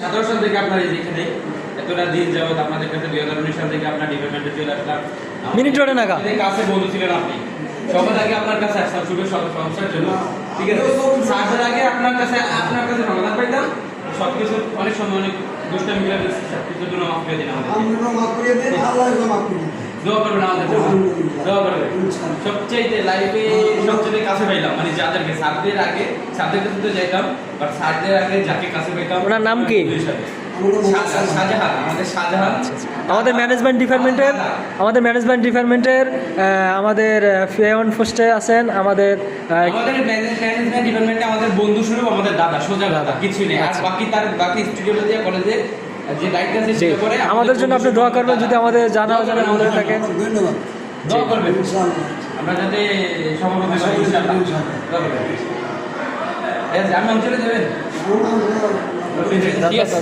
2017 সাল থেকে আপনার এই যেখানে এতটা দিন যাবত আপনাদের কাছে 2019 সাল থেকে আপনার ডিপার্টমেন্টে চলে আসলাম। মিনিট রোডে নাগা কাছে বন্ধু ছিলেন আপনি, সবার আগে আপনার কাছে আসলাম শুভ সমস্যার জন্য, ঠিক আছে? সার্চের আগে আপনার কাছে সমাধান পাইতাম, সবকিছু অনেক সময় অনেক দুষ্টামি করে সবকিছুর জন্য মাফ করে দিন আমাদের। দোয়া করবেন আমাদের জন্য, দোয়া করবেন। সবচেয়ে লাইফে সবচেয়ে কাছে পাইলাম মানে যাদেরকে সারদের কাছে তো যাইতাম, বাট সারদের আগে যাকে কাছে পাইতাম ওনার নাম কি? শাহজাহান, আমাদের শাহজাহান। আমাদের ম্যানেজমেন্ট ডিপার্টমেন্টের আমাদের ফেয়ন পোস্টে আছেন আমাদের ম্যানেজমেন্ট ডিপার্টমেন্টে আমাদের বন্ধু স্বরূপ আমাদের দাদা, সোজা দাদা, কিছুই নেই। আর বাকি স্টুডিওতে দিয়ে কলেজে যে দায়িত্ব আছে সেটা করে আমাদের জন্য আপনি দোয়া করবেন, যদি আমাদের জানা অজানা মনে থাকে। ধন্যবাদ। দোয়া করবেন আমরা যাতে সমাগত হই ইনশাআল্লাহ। দোয়া করবেন। আমি অঞ্চলে যাবেন? ঠিক আছে।